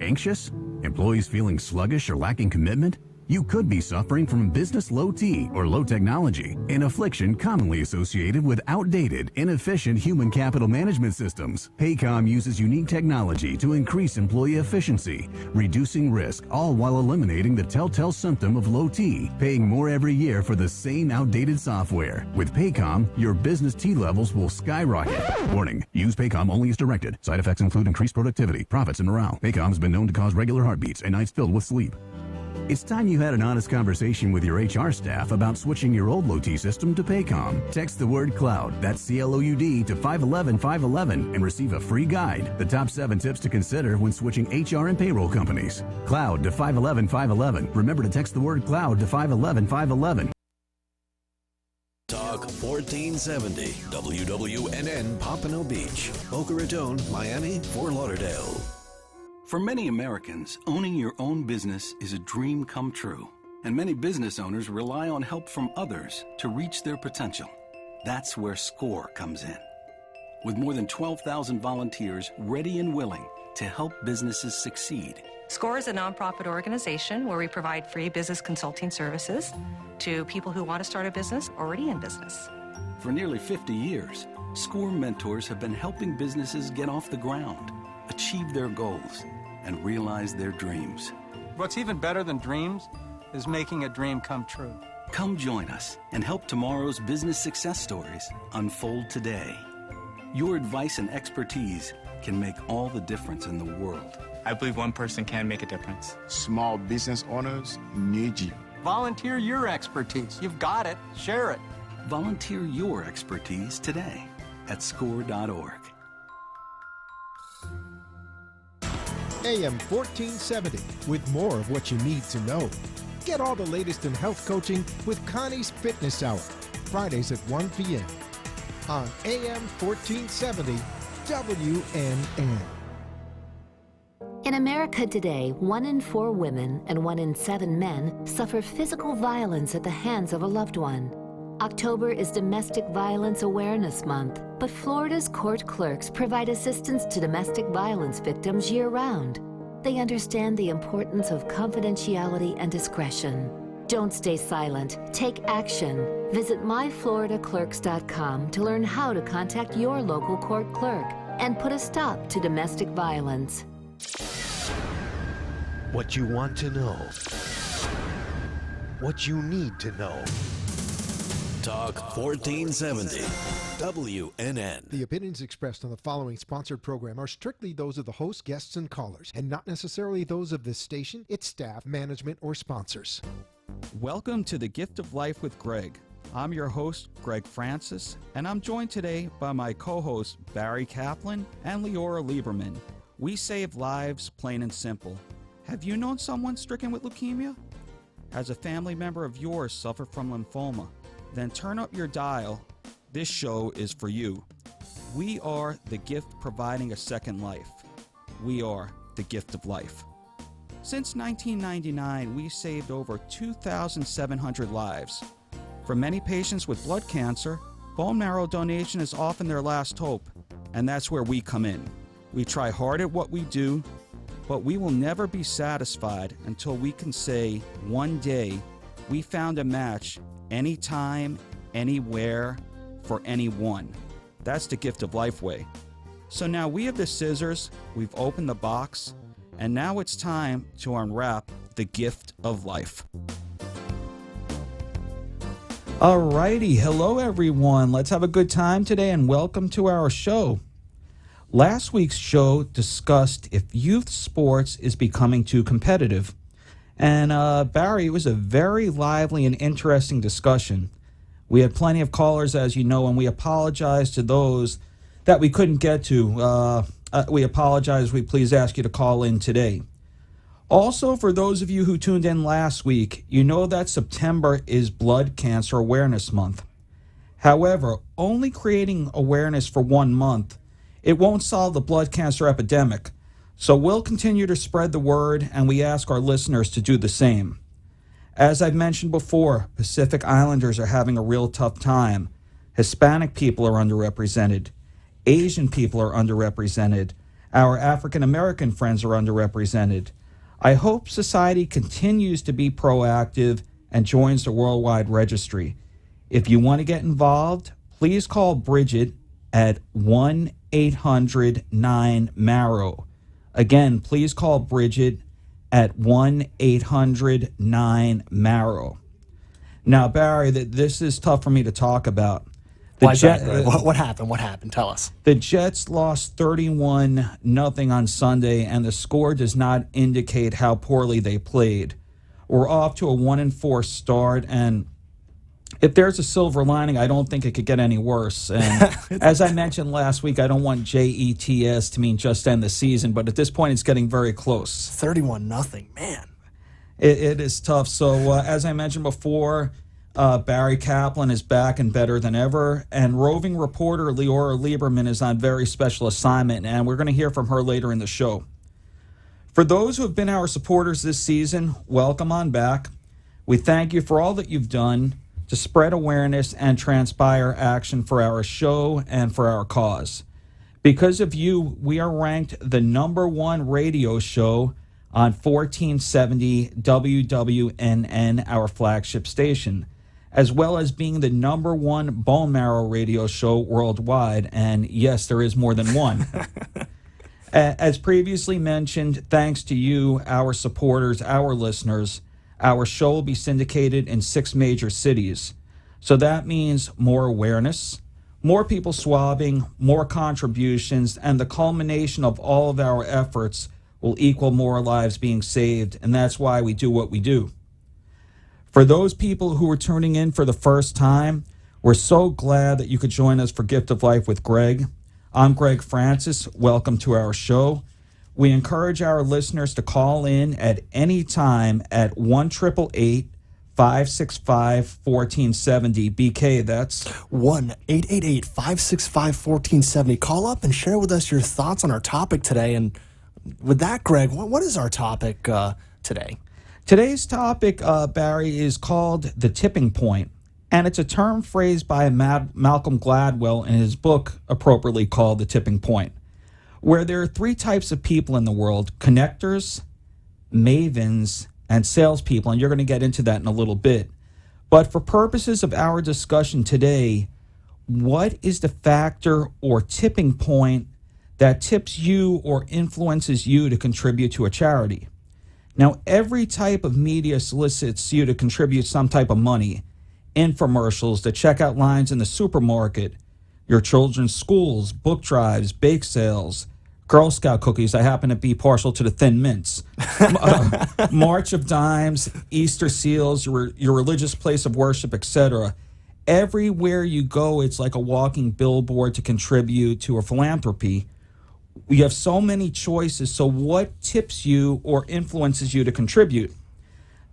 Anxious? Employees feeling sluggish or lacking commitment? You could be suffering from business low T or low technology, an affliction commonly associated with outdated, inefficient human capital management systems. Paycom uses unique technology to increase employee efficiency, reducing risk, all while eliminating the telltale symptom of low T, paying more every year for the same outdated software. With Paycom, your business T levels will skyrocket. Warning, use Paycom only as directed. Side effects include increased productivity, profits, and morale. Paycom has been known to cause regular heartbeats and nights filled with sleep. It's time you had an honest conversation with your HR staff about switching your old low-T system to Paycom. Text the word CLOUD, that's C-L-O-U-D, to 511-511 and receive a free guide. The top 7 tips to consider when switching HR and payroll companies. CLOUD to 511-511. Remember to text the word CLOUD to 511-511. Talk 1470, WWNN Pompano Beach, Boca Raton, Miami, Fort Lauderdale. For many Americans, owning your own business is a dream come true, and many business owners rely on help from others to reach their potential. That's where SCORE comes in. With more than 12,000 volunteers ready and willing to help businesses succeed. SCORE is a nonprofit organization where we provide free business consulting services to people who want to start a business already in business. For nearly 50 years, SCORE mentors have been helping businesses get off the ground, achieve their goals, and realize their dreams. What's even better than dreams is making a dream come true. Come join us and help tomorrow's business success stories unfold today. Your advice and expertise can make all the difference in the world. I believe one person can make a difference. Small business owners need you. Volunteer your expertise. You've got it. Share it. Volunteer your expertise today at score.org. AM 1470 with more of what you need to know. Get all the latest in health coaching with Connie's Fitness Hour, Fridays at 1 p.m. on AM 1470 WNN. In America today, 1 in 4 women and 1 in 7 men suffer physical violence at the hands of a loved one. October is Domestic Violence Awareness Month, but Florida's court clerks provide assistance to domestic violence victims year-round. They understand the importance of confidentiality and discretion. Don't stay silent. Take action. Visit myfloridaclerks.com to learn how to contact your local court clerk and put a stop to domestic violence. What you want to know. What you need to know. Talk 1470, WNN. The opinions expressed on the following sponsored program are strictly those of the host, guests, and callers, and not necessarily those of this station, its staff, management, or sponsors. Welcome to The Gift of Life with Gregg. I'm your host, Gregg Francis, and I'm joined today by my co-hosts, Barry Kaplan and Leora Lieberman. We save lives, plain and simple. Have you known someone stricken with leukemia? Has a family member of yours suffered from lymphoma? Then turn up your dial. This show is for you. We are the gift providing a second life. We are the gift of life. Since 1999, we saved over 2,700 lives. For many patients with blood cancer, bone marrow donation is often their last hope, and that's where we come in. We try hard at what we do, but we will never be satisfied until we can say, one day, we found a match anytime, anywhere, for anyone. That's the Gift of Life way. So now we have the scissors, we've opened the box, and now it's time to unwrap the gift of life. Alrighty, hello everyone. Let's have a good time today and welcome to our show. Last week's show discussed if youth sports is becoming too competitive. And Barry, it was a very lively and interesting discussion. We had plenty of callers, as you know, and we apologize to those that we couldn't get to. We apologize. We please ask you to call in today. Also, for those of you who tuned in last week, you know that September is Blood Cancer Awareness Month. However, only creating awareness for 1 month, it won't solve the blood cancer epidemic. So we'll continue to spread the word, and we ask our listeners to do the same. As I've mentioned before, Pacific Islanders are having a real tough time. Hispanic people are underrepresented. Asian people are underrepresented. Our African American friends are underrepresented. I hope society continues to be proactive and joins the worldwide registry. If you want to get involved, please call Bridget at 1-800-9-MARROW. Again, please call Bridget at 1-800-9-MARROW. Now, Barry, this is tough for me to talk about. Why is that, Greg? What happened? What happened? Tell us. The Jets lost 31-0 on Sunday, and the score does not indicate how poorly they played. We're off to a 1-4 start, and if there's a silver lining, I don't think it could get any worse. And as I mentioned last week, I don't want JETS to mean just end the season, but at this point, it's getting very close. 31-0, man. It is tough. So as I mentioned before, Barry Kaplan is back and better than ever, and roving reporter Leora Lieberman is on very special assignment, and we're going to hear from her later in the show. For those who have been our supporters this season, welcome on back. We thank you for all that you've done to spread awareness and transpire action for our show and for our cause. Because of you, we are ranked the #1 radio show on 1470 WWNN, our flagship station, as well as being the #1 bone marrow radio show worldwide. And yes, there is more than one. As previously mentioned, thanks to you, our supporters, our listeners, our show will be syndicated in 6 major cities. So that means more awareness, more people swabbing, more contributions, and the culmination of all of our efforts will equal more lives being saved, and that's why we do what we do. For those people who are tuning in for the first time, we're so glad that you could join us for Gift of Life with Gregg. I'm Gregg Francis. Welcome to our show. We encourage our listeners to call in at any time at 1-888-565-1470. BK, that's 1-888-565-1470. Call up and share with us your thoughts on our topic today. And with that, Greg, what is our topic today? Today's topic, Barry, is called the tipping point, and it's a term phrased by Malcolm Gladwell in his book, appropriately called The Tipping Point, where there are 3 types of people in the world: connectors, mavens, and salespeople, and you're going to get into that in a little bit. But for purposes of our discussion today, what is the factor or tipping point that tips you or influences you to contribute to a charity? Now, every type of media solicits you to contribute some type of money. Infomercials, the checkout lines in the supermarket, your children's schools, book drives, bake sales, Girl Scout cookies. I happen to be partial to the Thin Mints. March of Dimes, Easter seals, your religious place of worship, etc. Everywhere you go, it's like a walking billboard to contribute to a philanthropy. We have so many choices, so what tips you or influences you to contribute?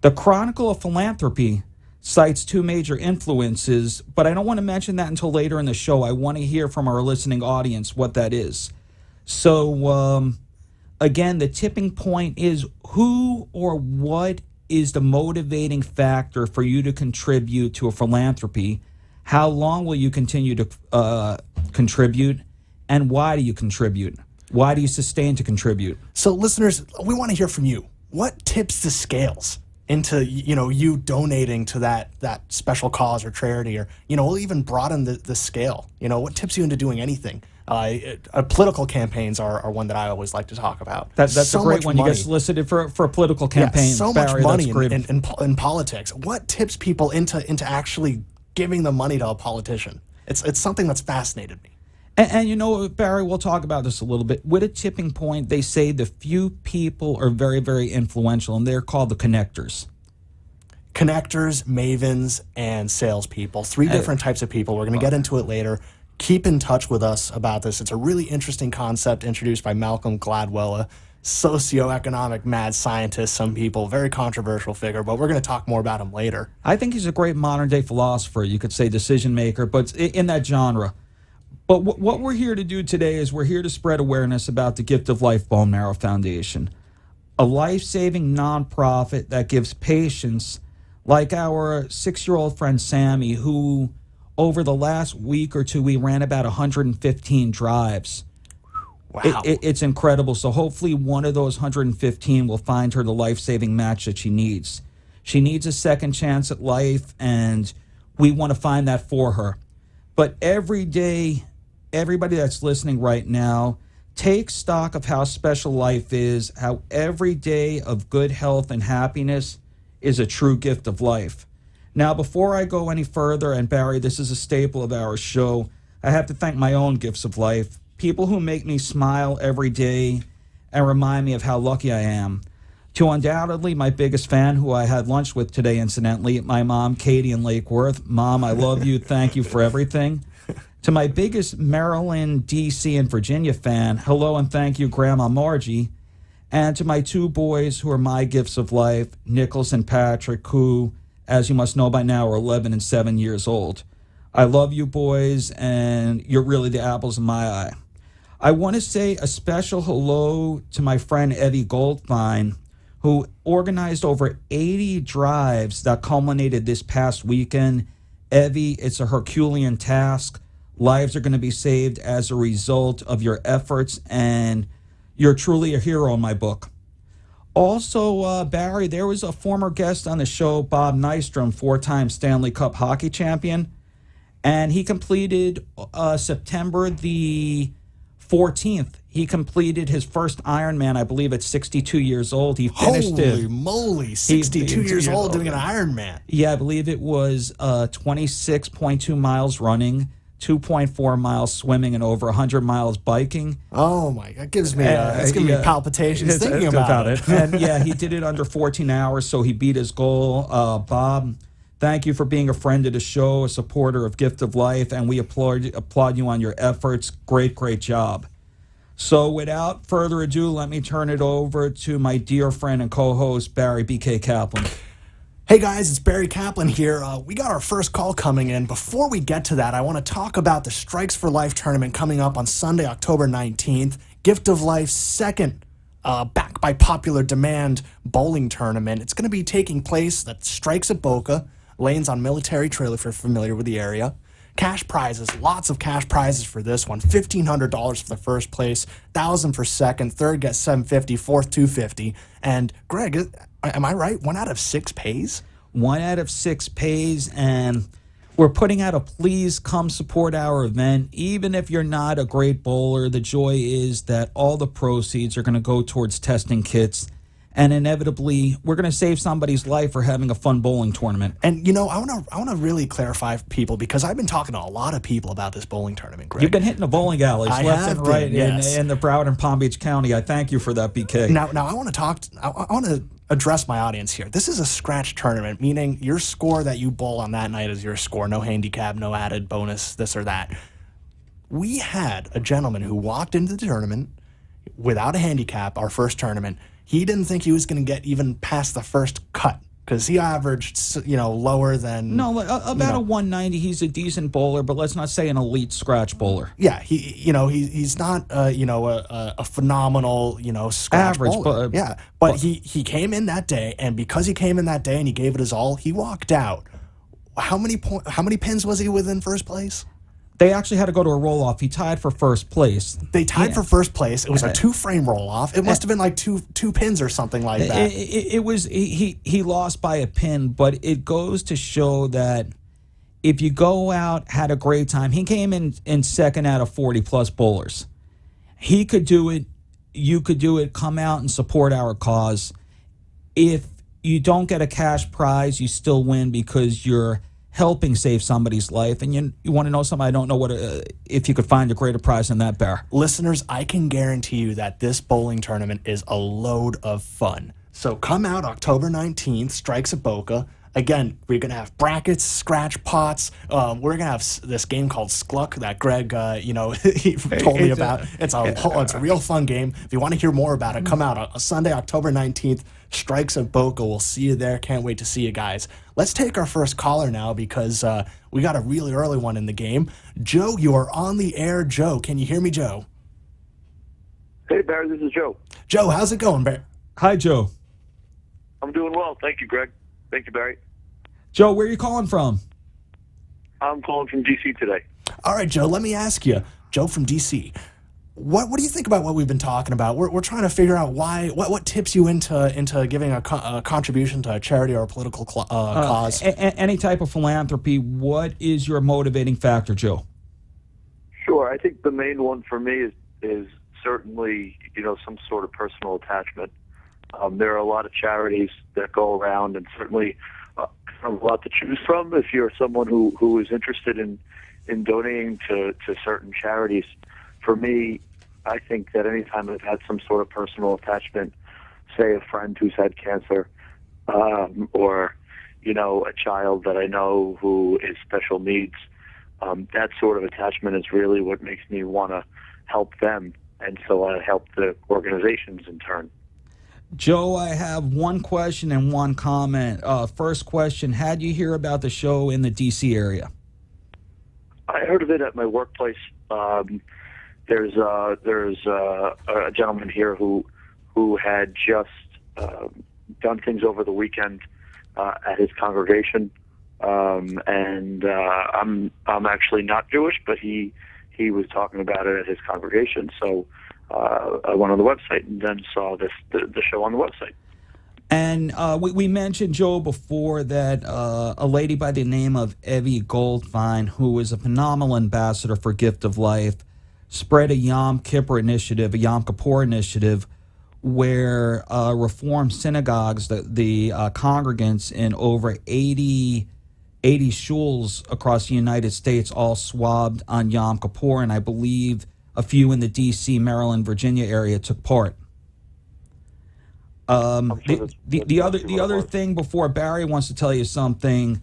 The Chronicle of Philanthropy cites 2 major influences, but I don't want to mention that until later in the show. I want to hear from our listening audience what that is. So, again, the tipping point is who or what is the motivating factor for you to contribute to a philanthropy? How long will you continue to contribute? And why do you contribute? Why do you sustain to contribute? So, listeners, we want to hear from you. What tips the scales into, you donating to that special cause or charity, or, we'll even broaden the scale. What tips you into doing anything? Political campaigns are one that I always like to talk about. That's so a great one. Money. You get solicited for a political campaign. Yeah, so Barry, much money that's in politics. What tips people into actually giving the money to a politician? It's something that's fascinated me. And Barry, we'll talk about this a little bit. With a tipping point, they say the few people are very, very influential, and they're called the connectors. Connectors, mavens, and salespeople. 3 different types of people. We're going to get into it later. Keep in touch with us about this. It's a really interesting concept introduced by Malcolm Gladwell, a socioeconomic mad scientist, some people, very controversial figure, but we're going to talk more about him later. I think he's a great modern-day philosopher. You could say decision maker, but in that genre. But what we're here to do today is we're here to spread awareness about the Gift of Life Bone Marrow Foundation, a life-saving nonprofit that gives patients like our 6-year-old friend Sammy, who over the last week or 2, we ran about 115 drives. Wow. It's incredible. So hopefully one of those 115 will find her the life-saving match that she needs. She needs a second chance at life, and we want to find that for her. But every day, everybody that's listening right now, take stock of how special life is, how every day of good health and happiness is a true gift of life. Now, before I go any further, and Barry, this is a staple of our show, I have to thank my own gifts of life, people who make me smile every day and remind me of how lucky I am. To undoubtedly my biggest fan, who I had lunch with today, incidentally, my mom, Katie in Lake Worth. Mom, I love you. Thank you for everything. To my biggest Maryland, D.C., and Virginia fan, hello and thank you, Grandma Margie. And to my two boys who are my gifts of life, Nicholas and Patrick, who, as you must know by now, are 11 and 7 years old. I love you boys, and you're really the apples in my eye. I want to say a special hello to my friend Evie Goldfine, who organized over 80 drives that culminated this past weekend. Evie, it's a Herculean task. Lives are going to be saved as a result of your efforts, and you're truly a hero in my book. Also, Barry, there was a former guest on the show, Bob Nystrom, 4-time Stanley Cup hockey champion, and he completed September the 14th. He completed his first Ironman, I believe, at 62 years old. He finished it. Holy moly, 62 years old doing an Ironman. Yeah, I believe it was 26.2 miles running, 2.4 miles swimming, and over 100 miles biking. Oh my, that gives me it's giving me palpitations thinking about it. And yeah, he did it under 14 hours, so he beat his goal. Bob, thank you for being a friend of the show, a supporter of Gift of Life, and we applaud you on your efforts. Great job. So without further ado, let me turn it over to my dear friend and co-host, Barry B.K. Kaplan. Hey guys, it's Barry Kaplan here. We got our first call coming in. Before we get to that, I want to talk about the Strikes for Life tournament coming up on Sunday, October 19th. Gift of Life's second, back by popular demand, bowling tournament. It's going to be taking place at Strikes at Boca, lanes on Military Trail if you're familiar with the area. Cash prizes, lots of cash prizes for this one. $1,500 for the first place, $1,000 for second, third gets $750, fourth $250. And Greg, am I right? 1 out of 6 pays? 1 out of 6 pays, and we're putting out a please come support our event. Even if you're not a great bowler, the joy is that all the proceeds are going to go towards testing kits. And inevitably, we're going to save somebody's life for having a fun bowling tournament. And, you know, I want to really clarify for people, because I've been talking to a lot of people about this bowling tournament, Greg. You've been hitting the bowling alleys left and right yes. in the Broward and Palm Beach County. I thank you for that, BK. Now I want to address my audience here. This is a scratch tournament, meaning your score that you bowl on that night is your score. No handicap, no added bonus, this or that. We had a gentleman who walked into the tournament without a handicap, our first tournament. He didn't think he was going to get even past the first cut because he averaged, lower than... No, about a 190. He's a decent bowler, but let's not say an elite scratch bowler. Yeah, he's not, a phenomenal, scratch average bowler. But he came in that day, and because he came in that day and he gave it his all, he walked out. How many pins was he within first place? They actually had to go to a roll-off. He tied for first place. They tied for first place. It was a 2-frame roll-off. It must have been like two pins or something like that. It was he lost by a pin, but it goes to show that if you go out, had a great time. He came in second out of 40-plus bowlers. He could do it. You could do it. Come out and support our cause. If you don't get a cash prize, you still win because you're helping save somebody's life. And you want to know something? I don't know if you could find a greater prize than that, Bear. Listeners, I can guarantee you that this bowling tournament is a load of fun. So come out October 19th, Strikes at Boca. Again, we're going to have brackets, scratch pots. We're going to have this game called Skluck that Greg, he told me about. It's a real fun game. If you want to hear more about it, come out on Sunday, October 19th, Strikes at Boca. We'll see you there. Can't wait to see you guys. Let's take our first caller now because we got a really early one in the game. Joe, you are on the air. Joe, can you hear me, Joe? Hey, Barry, this is Joe. Joe, how's it going, Barry? Hi, Joe. I'm doing well. Thank you, Greg. Thank you, Barry. Joe, where are you calling from? I'm calling from D.C. today. All right, Joe, let me ask you. Joe from D.C., What do you think about what we've been talking about? We're trying to figure out what tips you into giving a contribution to a charity or a political cause. Any type of philanthropy. What is your motivating factor, Joe? Sure. I think the main one for me is certainly, some sort of personal attachment. There are a lot of charities that go around, and certainly a lot to choose from if you're someone who is interested in donating to certain charities. For me, I think that anytime I've had some sort of personal attachment, say a friend who's had cancer, or, a child that I know who is special needs, that sort of attachment is really what makes me want to help them. And so I help the organizations in turn. Joe, I have one question and one comment. First question, how did you hear about the show in the D.C. area? I heard of it at my workplace. There's a gentleman here who had just done things over the weekend at his congregation, and I'm actually not Jewish, but he was talking about it at his congregation. So I went on the website and then saw the show on the website. And we mentioned, Joe, before that a lady by the name of Evie Goldfein, who is a phenomenal ambassador for Gift of Life, spread a Yom Kippur initiative, a Yom Kippur initiative, where Reform synagogues, the congregants in over 80 shuls across the United States all swabbed on Yom Kippur, and I believe a few in the D.C., Maryland, Virginia area took part. The other thing before Barry wants to tell you something,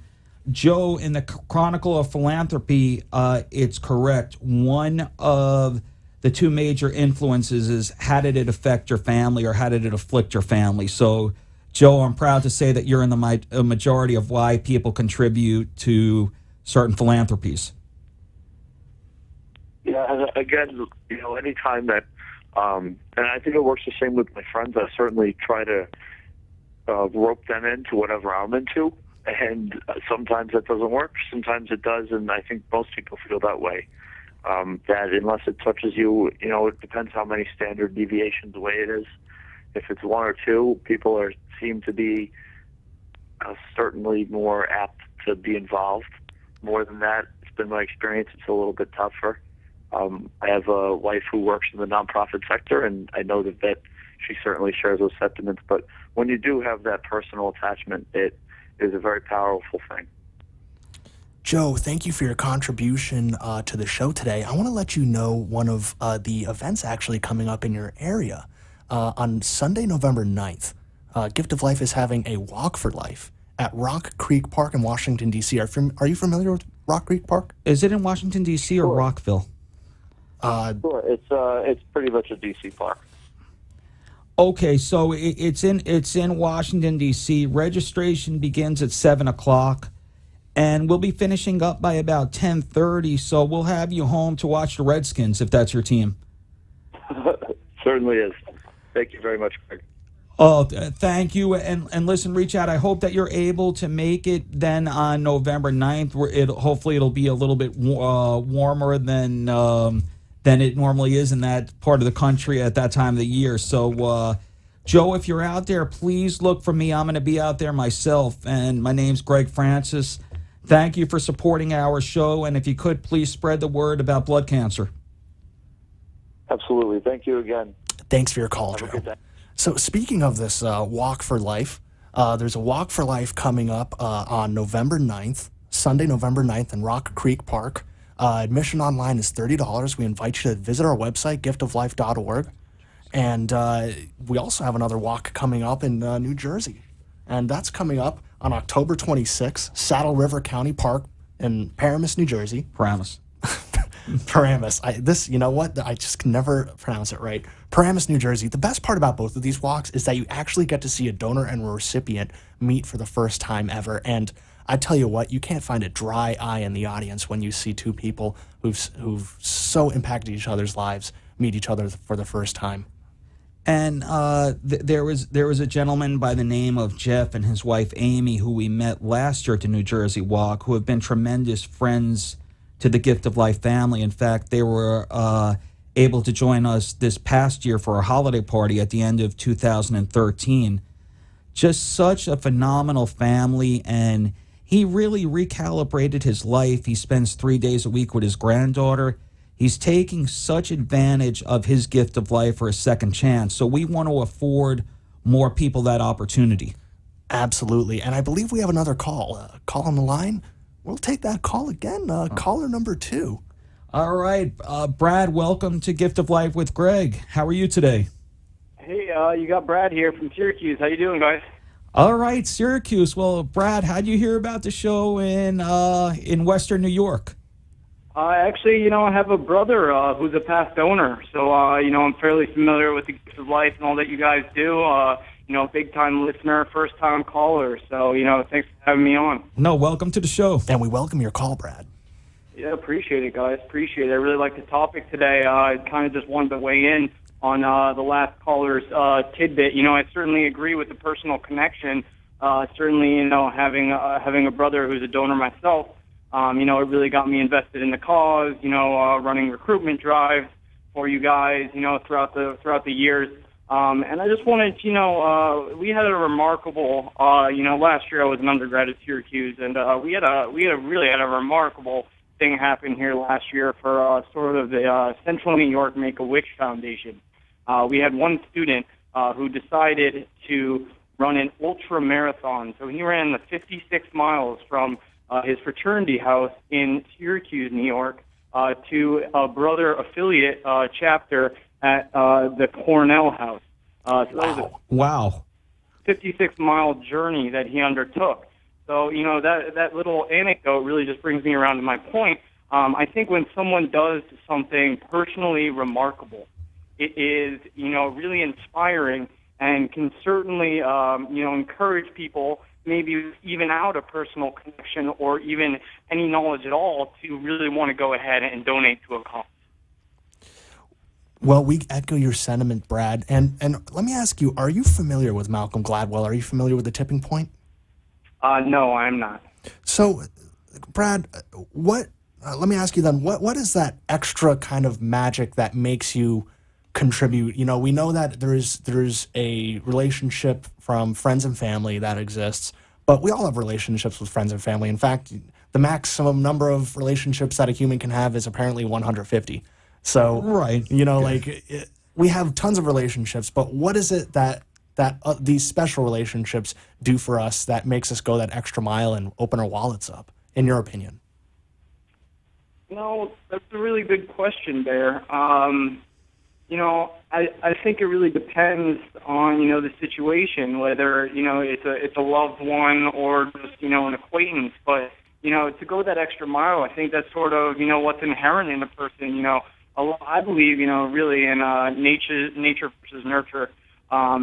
Joe, in the Chronicle of Philanthropy, it's correct. One of the two major influences is how did it affect your family or how did it afflict your family? So, Joe, I'm proud to say that you're in the majority of why people contribute to certain philanthropies. Yeah, and again, anytime that, and I think it works the same with my friends. I certainly try to rope them into whatever I'm into, and sometimes that doesn't work. Sometimes it does, and I think most people feel that way. That unless it touches you, it depends how many standard deviations away it is. If it's one or two, people seem to be certainly more apt to be involved. More than that, it's been my experience, it's a little bit tougher. I have a wife who works in the nonprofit sector, and I know that she certainly shares those sentiments. But when you do have that personal attachment, it is a very powerful thing. Joe, thank you for your contribution to the show today. I want to let you know one of the events actually coming up in your area. On Sunday, November 9th, Gift of Life is having a Walk for Life at Rock Creek Park in Washington, D.C. Are you familiar with Rock Creek Park? Is it in Washington, D.C. or Rockville? Sure, it's pretty much a D.C. park. Okay, so it's in Washington, D.C. Registration begins at 7:00, and we'll be finishing up by about 10:30. So we'll have you home to watch the Redskins if that's your team. Certainly is. Thank you very much, Greg. Oh, thank you. And listen, reach out. I hope that you're able to make it then on November 9th, where hopefully it'll be a little bit warmer than it normally is in that part of the country at that time of the year. So, Joe, if you're out there, please look for me. I'm going to be out there myself, and my name's Gregg Francis. Thank you for supporting our show, and if you could, please spread the word about blood cancer. Absolutely. Thank you again. Thanks for your call, Joe. So speaking of this Walk for Life, there's a Walk for Life coming up on November 9th, Sunday, November 9th in Rock Creek Park. Admission online is $30. We invite you to visit our website, giftoflife.org. And we also have another walk coming up in New Jersey. And that's coming up on October 26th, Saddle River County Park in Paramus, New Jersey. Paramus. You know what? I just can never pronounce it right. Paramus, New Jersey. The best part about both of these walks is that you actually get to see a donor and a recipient meet for the first time ever. And I tell you what, you can't find a dry eye in the audience when you see two people who've so impacted each other's lives meet each other for the first time. And there was a gentleman by the name of Jeff and his wife Amy who we met last year at the New Jersey Walk, who have been tremendous friends to the Gift of Life family. In fact, they were able to join us this past year for our holiday party at the end of 2013. Just such a phenomenal family, and he really recalibrated his life. He spends 3 days a week with his granddaughter. He's taking such advantage of his gift of life for a second chance. So we want to afford more people that opportunity. Absolutely. And I believe we have another call. Call on the line. We'll take that call again. Caller number 2. All right. Brad, welcome to Gift of Life with Gregg. How are you today? Hey, you got Brad here from Syracuse. How you doing, guys? All right, Syracuse. Well, Brad, how'd you hear about the show in Western New York? Actually, I have a brother who's a past owner, so I'm fairly familiar with the Gift of Life and all that you guys do. Big time listener, first time caller. So thanks for having me on. No, welcome to the show. And we welcome your call, Brad. Yeah, appreciate it, guys. Appreciate it. I really like the topic today. I kind of just wanted to weigh in on the last caller's tidbit. I certainly agree with the personal connection. Certainly, having a brother who's a donor myself, it really got me invested in the cause. Running recruitment drives for you guys, throughout the years. And I just wanted to, we had a remarkable, last year I was an undergrad at Syracuse, and we really had a remarkable thing happen here last year for sort of the Central New York Make-A-Wish Foundation. We had one student who decided to run an ultra marathon. So he ran the 56 miles from his fraternity house in Syracuse, New York, to a brother affiliate chapter at the Cornell house. So that was a 56-mile journey that he undertook. So, that little anecdote really just brings me around to my point. I think when someone does something personally remarkable, it is, really inspiring and can certainly, encourage people, maybe even out a personal connection or even any knowledge at all, to really want to go ahead and donate to a cause. Well, we echo your sentiment, Brad. And let me ask you, are you familiar with Malcolm Gladwell? Are you familiar with The Tipping Point? No, I'm not. So, Brad, let me ask you then, what is that extra kind of magic that makes you contribute? We know that there's a relationship from friends and family that exists, but we all have relationships with friends and family. In fact, the maximum number of relationships that a human can have is apparently 150. So, right. We have tons of relationships, but what is it that these special relationships do for us that makes us go that extra mile and open our wallets up, in your opinion? That's a really good question there. I think it really depends on, the situation, whether, it's a loved one or just, an acquaintance. But, to go that extra mile, I think that's sort of, what's inherent in a person. I believe, really in nature versus nurture. How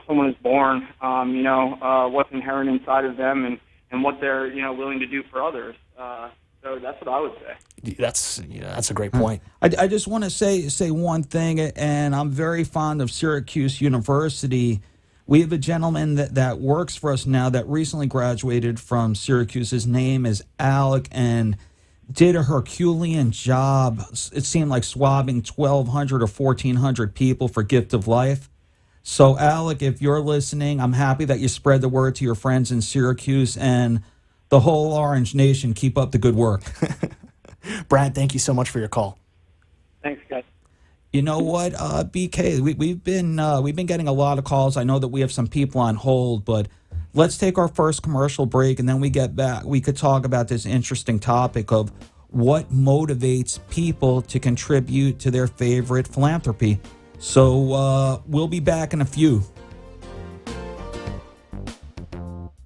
someone is born, what's inherent inside of them and what they're, willing to do for others. So that's what I would say. That's a great point. I just want to say one thing, and I'm very fond of Syracuse University. We have a gentleman that works for us now that recently graduated from Syracuse. His name is Alec, and did a Herculean job. It seemed like swabbing 1,200 or 1,400 people for Gift of Life. So, Alec, if you're listening, I'm happy that you spread the word to your friends in Syracuse and the whole Orange Nation. Keep up the good work. Brad, thank you so much for your call. Thanks, guys. You know what, BK, we've been getting a lot of calls. I know that we have some people on hold, but let's take our first commercial break, and then we get back. We could talk about this interesting topic of what motivates people to contribute to their favorite philanthropy. So we'll be back in a few.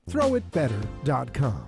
ThrowItBetter.com.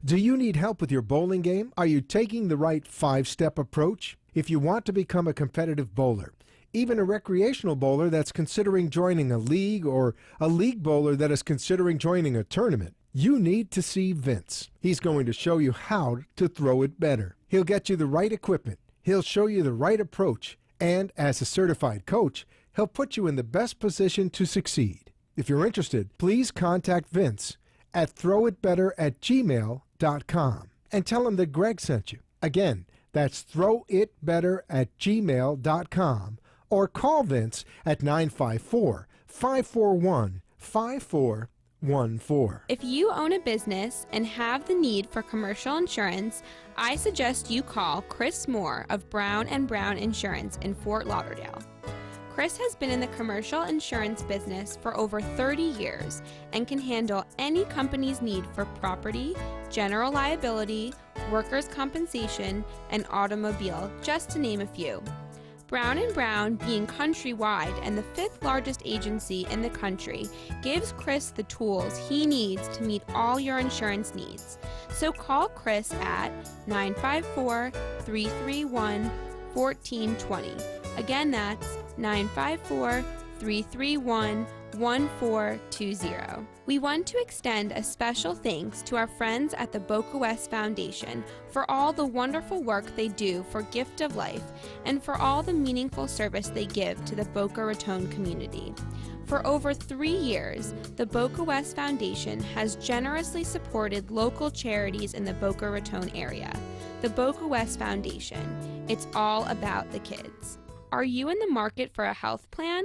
Do you need help with your bowling game? Are you taking the right 5-step approach? If you want to become a competitive bowler, even a recreational bowler that's considering joining a league, or a league bowler that is considering joining a tournament, you need to see Vince. He's going to show you how to throw it better. He'll get you the right equipment. He'll show you the right approach. And as a certified coach, he'll put you in the best position to succeed. If you're interested, please contact Vince at throwitbetter@gmail.com and tell him that Gregg sent you. Again, That's throwitbetter@gmail.com or call Vince at 954-541-5414. If you own a business and have the need for commercial insurance, I suggest you call Chris Moore of Brown & Brown Insurance in Fort Lauderdale. Chris has been in the commercial insurance business for over 30 years and can handle any company's need for property, general liability, workers' compensation, and automobile, just to name a few. Brown & Brown, being countrywide and the 5th largest agency in the country, gives Chris the tools he needs to meet all your insurance needs. So call Chris at 954-331-1420. Again, that's 954-331-1420. We want to extend a special thanks to our friends at the Boca West Foundation for all the wonderful work they do for Gift of Life and for all the meaningful service they give to the Boca Raton community. For over 3 years, the Boca West Foundation has generously supported local charities in the Boca Raton area. The Boca West Foundation. It's all about the kids. Are you in the market for a health plan?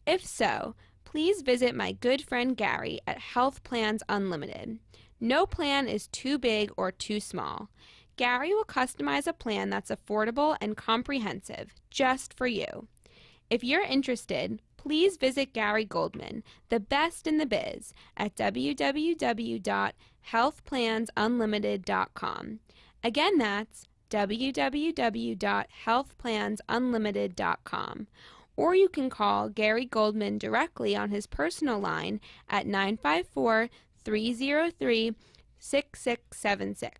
If so, please visit my good friend Gary at Health Plans Unlimited. No plan is too big or too small. Gary will customize a plan that's affordable and comprehensive, just for you. If you're interested, please visit Gary Goldman, the best in the biz, at www.healthplansunlimited.com. Again, that's www.healthplansunlimited.com. Or you can call Gary Goldman directly on his personal line at 954-303-6676.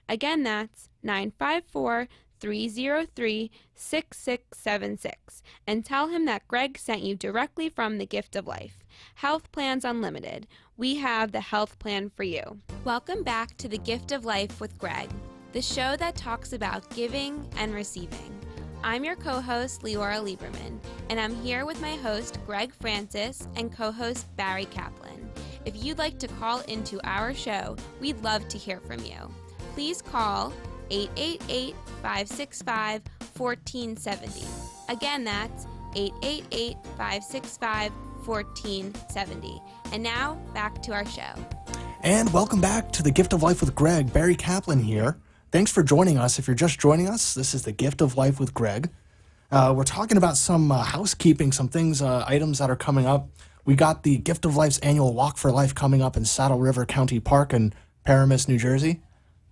Again, that's 954-303-6676. And tell him that Gregg sent you directly from the Gift of Life. Health Plans Unlimited. We have the health plan for you. Welcome back to the Gift of Life with Gregg, the show that talks about giving and receiving. I'm your co-host, Leora Lieberman, and I'm here with my host, Gregg Francis, and co-host, Barry Kaplan. If you'd like to call into our show, we'd love to hear from you. Please call 888-565-1470. Again, that's 888-565-1470. And now, back to our show. And welcome back to the Gift of Life with Gregg. Barry Kaplan here. Thanks for joining us. If you're just joining us, this is the Gift of Life with Gregg. We're talking about some housekeeping, some things, items that are coming up. We got the Gift of Life's annual Walk for Life coming up in Saddle River County Park in Paramus, New Jersey.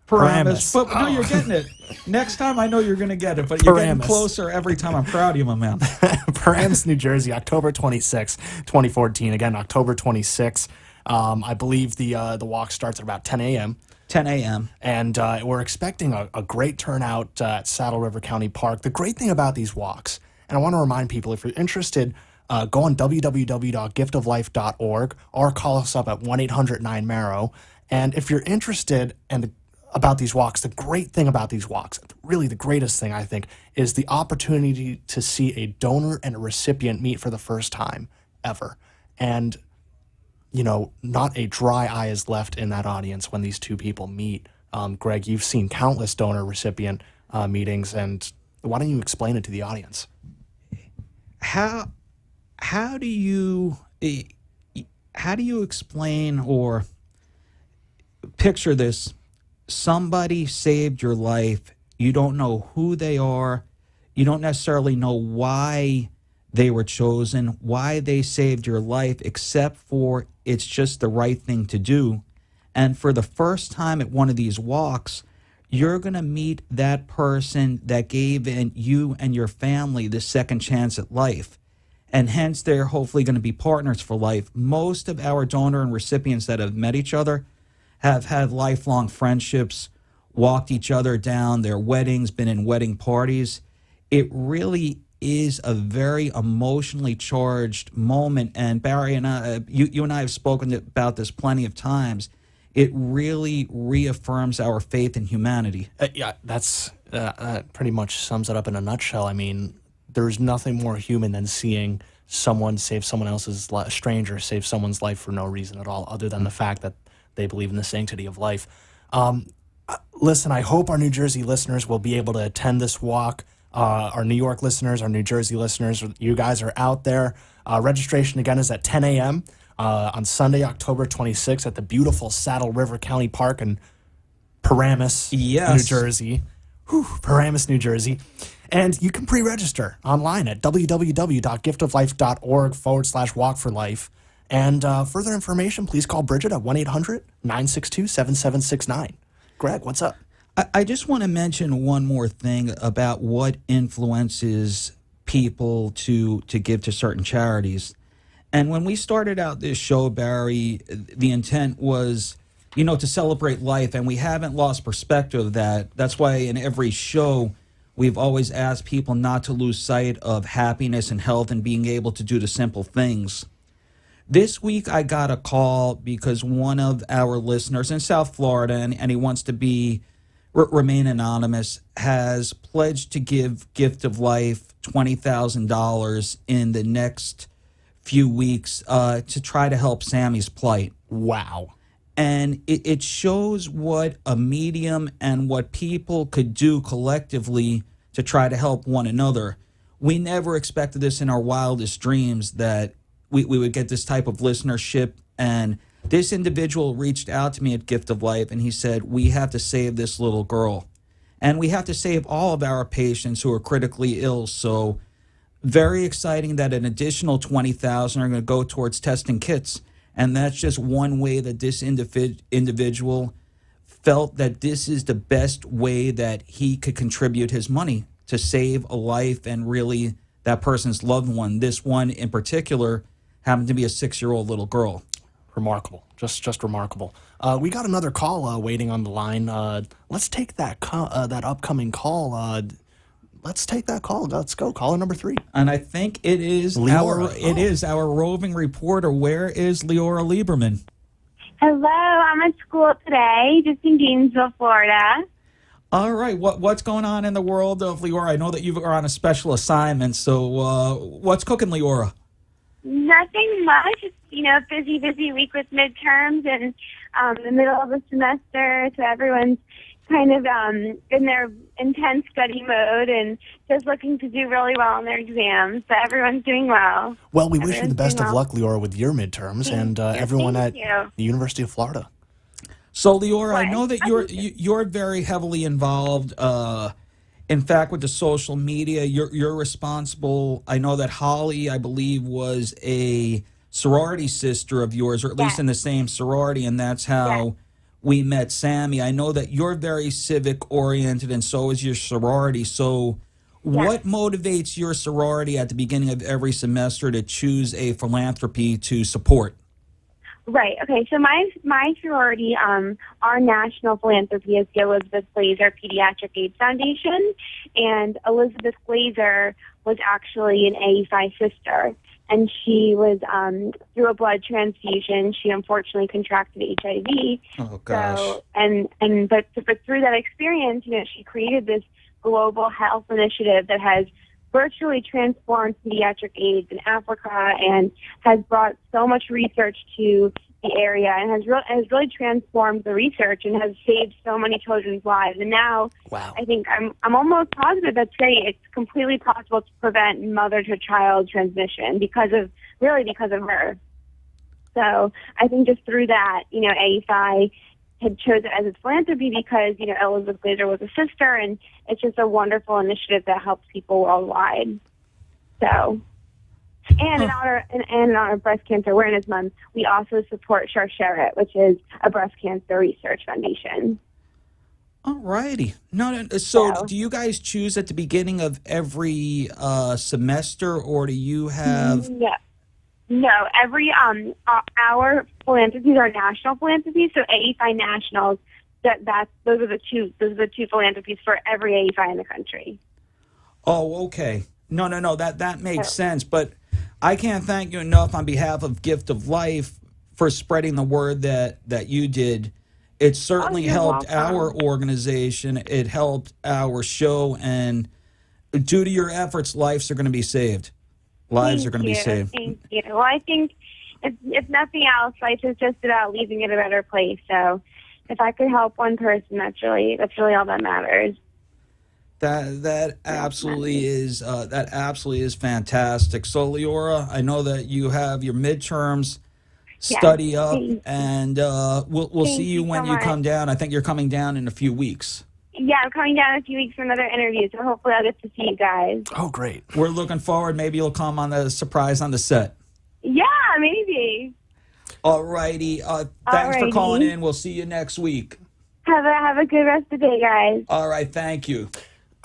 Paramus. But no, you're getting it. Next time I know you're going to get it, but you're getting closer every time. I'm proud of you, my man. Paramus, New Jersey, October 26, 2014. Again, October 26. I believe the walk starts at about 10 a.m. 10 a.m. And we're expecting a great turnout at Saddle River County Park. The great thing about these walks, and I want to remind people, if you're interested, go on www.giftoflife.org or call us up at 1-800-9-MARROW. And if you're interested about these walks, the great thing about these walks, really the greatest thing, I think, is the opportunity to see a donor and a recipient meet for the first time ever. And you know, not a dry eye is left in that audience when these two people meet. Gregg, you've seen countless donor-recipient meetings, and why don't you explain it to the audience? How do you explain or picture this? Somebody saved your life. You don't know who they are. You don't necessarily know why they were chosen, why they saved your life, except for it's just the right thing to do. And for the first time at one of these walks, you're going to meet that person that gave you and your family the second chance at life. And hence, they're hopefully going to be partners for life. Most of our donor and recipients that have met each other have had lifelong friendships, walked each other down their weddings, been in wedding parties. It really is a very emotionally charged moment. And Barry and I, you and I have spoken about this plenty of times. It really reaffirms our faith in humanity. Yeah, that's pretty much sums it up in a nutshell. I mean, there's nothing more human than seeing someone save someone else's life, a stranger save someone's life for no reason at all, other than the fact that they believe in the sanctity of life. Listen, I hope our New Jersey listeners will be able to attend this walk. Our New York listeners, our New Jersey listeners, you guys are out there. Registration, again, is at 10 a.m. On Sunday, October 26th at the beautiful Saddle River County Park in Paramus, New Jersey. Paramus, New Jersey. And you can pre-register online at www.giftoflife.org/walk-for-life. And further information, please call Bridget at 1-800-962-7769. Greg, what's up? I just want to mention one more thing about what influences people to give to certain charities. And when we started out this show, Barry, the intent was, to celebrate life, and we haven't lost perspective of that. That's why in every show, we've always asked people not to lose sight of happiness and health and being able to do the simple things. This week, I got a call because one of our listeners in South Florida, and he wants to remain anonymous, has pledged to give Gift of Life $20,000 in the next few weeks to try to help Sammy's plight. Wow. And it shows what a medium and what people could do collectively to try to help one another. We never expected this in our wildest dreams, that we would get this type of listenership. And this individual reached out to me at Gift of Life, and he said, we have to save this little girl. And we have to save all of our patients who are critically ill. So very exciting that an additional $20,000 are going to go towards testing kits. And that's just one way that this individual felt that this is the best way that he could contribute his money to save a life and really that person's loved one. This one in particular happened to be a 6-year-old little girl. Remarkable. Just remarkable. We got another call waiting on the line. Let's take that that upcoming call. Let's take that call. Let's go. Caller number 3. And I think it is our roving reporter. Where is Leora Lieberman? Hello, I'm at school today, just in Gainesville, Florida. All right. What's going on in the world of Leora? I know that you are on a special assignment, so what's cooking, Leora? Nothing much. It's, busy week with midterms and the middle of the semester, so everyone's kind of in their intense study mode and just looking to do really well on their exams. So everyone's doing well. Well, we wish you the best of luck, Leora, with your midterms and everyone at the University of Florida. So, Leora, I know that you're very heavily involved. In fact, with the social media, you're responsible. I know that Holly, I believe, was a sorority sister of yours, or at least in the same sorority, and that's how we met Sammy. I know that you're very civic-oriented, and so is your sorority. So what motivates your sorority at the beginning of every semester to choose a philanthropy to support? Right. Okay. So my sorority, our national philanthropy is the Elizabeth Glazer Pediatric AIDS Foundation, and Elizabeth Glazer was actually an AEFI sister, and she was through a blood transfusion. She unfortunately contracted HIV. Oh gosh. So, but through that experience, she created this global health initiative that has virtually transformed pediatric AIDS in Africa and has brought so much research to the area and has really transformed the research and has saved so many children's lives. And now I think I'm almost positive that's great. It's completely possible to prevent mother-to-child transmission because of her. So I think just through that, AEFI had chosen it as its philanthropy because, Elizabeth Glazer was a sister, and it's just a wonderful initiative that helps people worldwide. So, and in honor of Breast Cancer Awareness Month, we also support Sharsheret, which is a breast cancer research foundation. All righty. So do you guys choose at the beginning of every semester, or do you have... No, every our philanthropies are national philanthropies. So AEFI Nationals, those are the two philanthropies for every AEFI in the country. Oh, okay. No, that makes sense. But I can't thank you enough on behalf of Gift of Life for spreading the word that you did. It certainly helped our organization. It helped our show, and due to your efforts, lives are going to be saved. Lives are going to be saved. Thank you. Well, I think if nothing else, life is just about leaving it a better place. So if I could help one person, that's really all that matters. That absolutely is fantastic. So, Leora, I know that you have your midterms. Study up, and we'll see you when you come down. I think you're coming down in a few weeks. Yeah, I'm coming down in a few weeks for another interview, so hopefully I'll get to see you guys. Oh, great. We're looking forward. Maybe you'll come on the surprise on the set. Yeah, maybe. All righty. Thanks for calling in. We'll see you next week. Have a good rest of the day, guys. All right, thank you.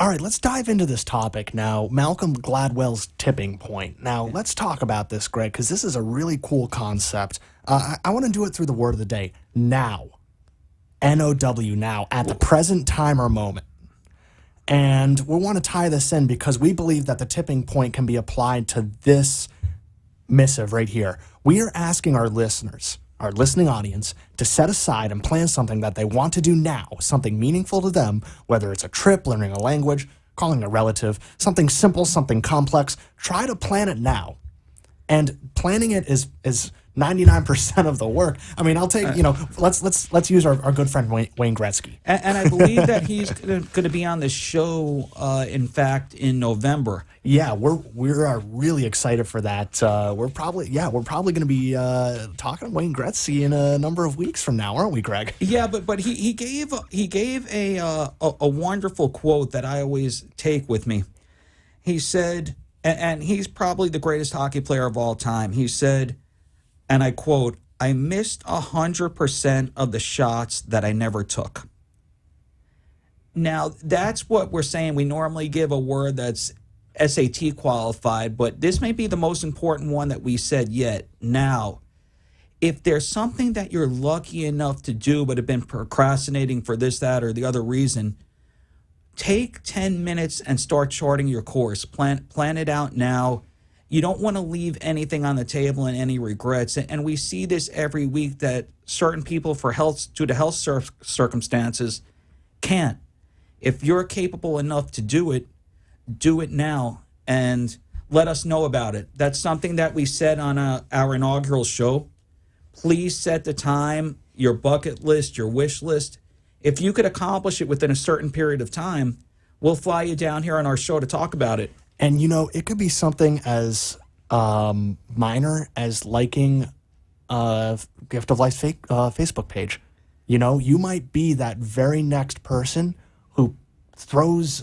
All right, let's dive into this topic now. Malcolm Gladwell's tipping point. Now, let's talk about this, Greg, because this is a really cool concept. I want to do it through the word of the day, now. N-O-W, now, at the present time or moment. And we want to tie this in because we believe that the tipping point can be applied to this missive right here. We are asking our listeners, our listening audience, to set aside and plan something that they want to do now, something meaningful to them, whether it's a trip, learning a language, calling a relative, something simple, something complex. Try to plan it now. And planning it is 99% of the work. I mean, I'll take, let's use our good friend Wayne Gretzky. And I believe that he's going to be on the show, in fact, in November. Yeah, we're really excited for that. We're probably going to be talking to Wayne Gretzky in a number of weeks from now, aren't we, Greg? Yeah, but he gave a wonderful quote that I always take with me. He said, and he's probably the greatest hockey player of all time. He said, and I quote, "I missed 100% of the shots that I never took." Now, that's what we're saying. We normally give a word that's SAT qualified, but this may be the most important one that we said yet. Now, if there's something that you're lucky enough to do but have been procrastinating for this, that, or the other reason, take 10 minutes and start charting your course. Plan it out now. You don't want to leave anything on the table and any regrets. And we see this every week that certain people, due to health circumstances, can't. If you're capable enough to do it now and let us know about it. That's something that we said on our inaugural show. Please set the time, your bucket list, your wish list. If you could accomplish it within a certain period of time, we'll fly you down here on our show to talk about it. And, it could be something as minor as liking Gift of Life's Facebook page. You might be that very next person who throws,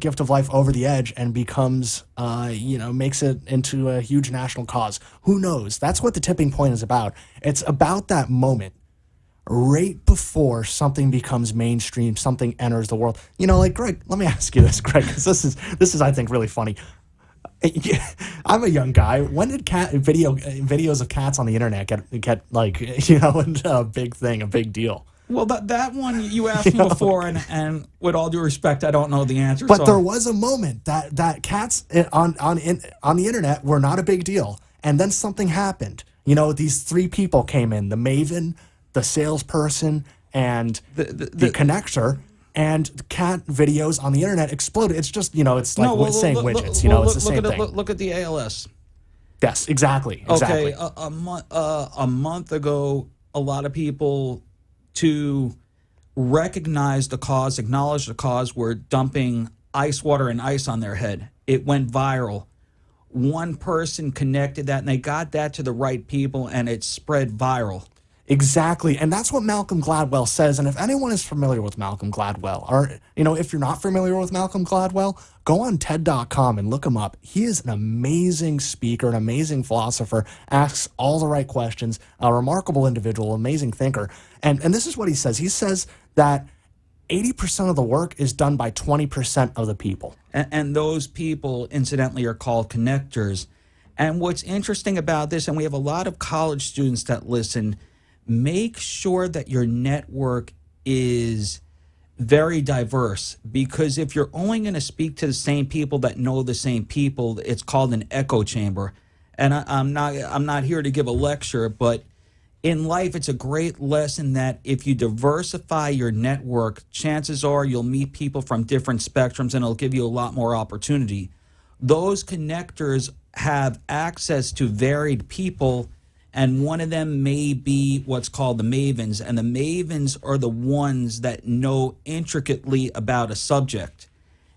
Gift of Life over the edge and becomes, makes it into a huge national cause. Who knows? That's what the tipping point is about. It's about that moment right before something becomes mainstream, something enters the world. Like, Greg, let me ask you this, Greg, because this is, I think, really funny. I'm a young guy. When did videos of cats on the internet get like, a big thing, a big deal? Well, that one you asked me before, and with all due respect, I don't know the answer. But there was a moment that cats on the internet were not a big deal, and then something happened. These three people came in: the maven, the salesperson, and the connector. And cat videos on the internet exploded. It's just, it's like saying widgets. It's the same thing. Look at the ALS. Yes, exactly. Okay, a month ago, a lot of people, to recognize the cause, acknowledge the cause, were dumping ice water and ice on their head. It went viral. One person connected that, and they got that to the right people, and it spread viral. Exactly. And that's what Malcolm Gladwell says. And if anyone is familiar with Malcolm Gladwell, or, if you're not familiar with Malcolm Gladwell, go on TED.com and look him up. He is an amazing speaker, an amazing philosopher, asks all the right questions, a remarkable individual, amazing thinker. And this is what he says. He says that 80% of the work is done by 20% of the people. And those people, incidentally, are called connectors. And what's interesting about this, and we have a lot of college students that listen, make sure that your network is very diverse, because if you're only going to speak to the same people that know the same people, it's called an echo chamber. And I'm not here to give a lecture, but in life, it's a great lesson that if you diversify your network, chances are you'll meet people from different spectrums, and it'll give you a lot more opportunity. Those connectors have access to varied people and one of them may be what's called the mavens, and the mavens are the ones that know intricately about a subject.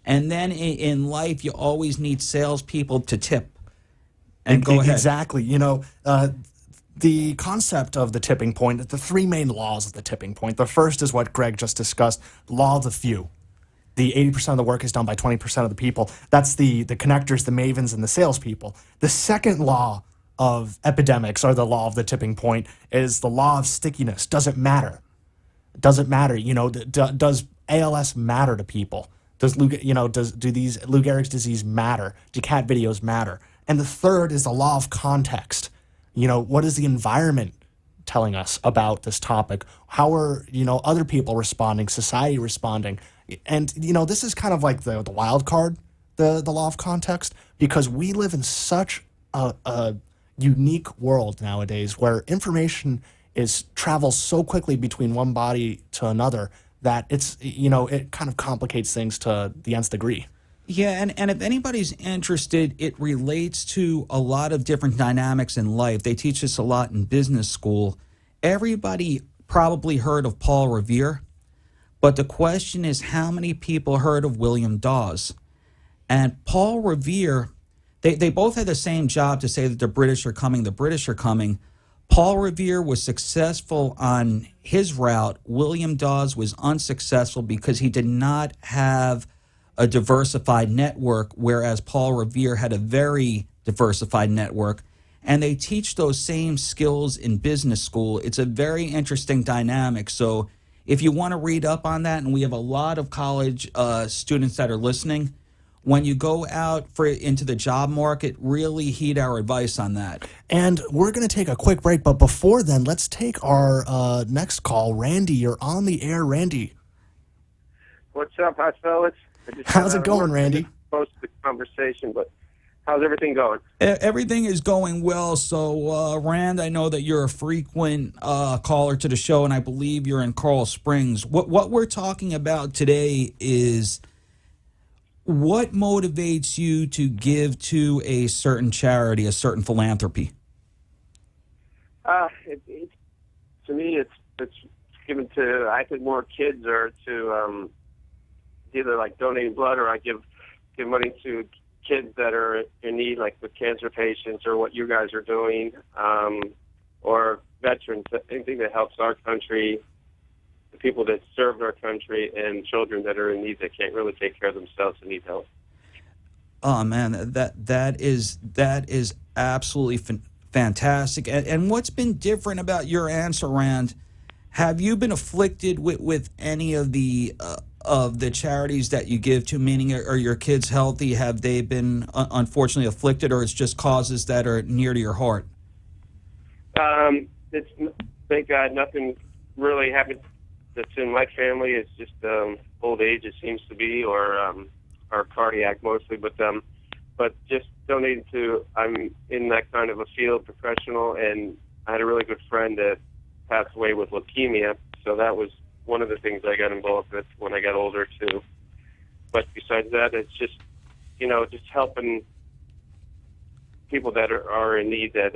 And then in life, you always need salespeople to tip. And go ahead. Exactly. You know, the concept of the tipping point, the three main laws of the tipping point. The first is what Gregg just discussed, law of the few. The 80% of the work is done by 20% of the people. That's the connectors, the mavens, and the salespeople. The second law of epidemics, or the law of the tipping point, is the law of stickiness. Doesn't matter. Doesn't matter. You know, does ALS matter to people? Do these Lou Gehrig's disease matter? Do cat videos matter? And the third is the law of context. You know, what is the environment telling us about this topic? How are, other people responding, society responding? And, this is kind of like the wild card, the law of context, because we live in such a unique world nowadays where information travels so quickly between one body to another that it kind of complicates things to the nth degree. Yeah, and if anybody's interested, it relates to a lot of different dynamics in life. They teach us a lot in business school. Everybody probably heard of Paul Revere, but the question is, how many people heard of William Dawes? And Paul Revere, they both had the same job to say that the British are coming, the British are coming. Paul Revere was successful on his route. William Dawes was unsuccessful because he did not have a diversified network, whereas Paul Revere had a very diversified network. And they teach those same skills in business school. It's a very interesting dynamic. So if you want to read up on that, and we have a lot of college students that are listening, when you go out into the job market, really heed our advice on that. And we're going to take a quick break, but before then, let's take our next call. Randy, you're on the air. Randy. What's up, hot fellas? How's it going, Randy? Post the conversation, but how's everything going? Everything is going well. So, Rand, I know that you're a frequent caller to the show, and I believe you're in Coral Springs. What we're talking about today is what motivates you to give to a certain charity, a certain philanthropy? To me, it's given to, I think, more kids, or to either like donating blood, or I give money to kids that are in need, like with cancer patients, or what you guys are doing, or veterans, anything that helps our country, the people that served our country, and children that are in need that can't really take care of themselves and need help. Oh man, that is absolutely fantastic. And what's been different about your answer, Rand? Have you been afflicted with any of the charities that you give to? Meaning, are your kids healthy? Have they been unfortunately afflicted, or it's just causes that are near to your heart? It's, thank God, nothing really happened that's in my family. It's just old age, it seems to be, or cardiac mostly. But just donating to, I'm in that kind of a field, professional, and I had a really good friend that passed away with leukemia, so that was one of the things I got involved with when I got older too. But besides that, it's just, just helping people that are in need, that,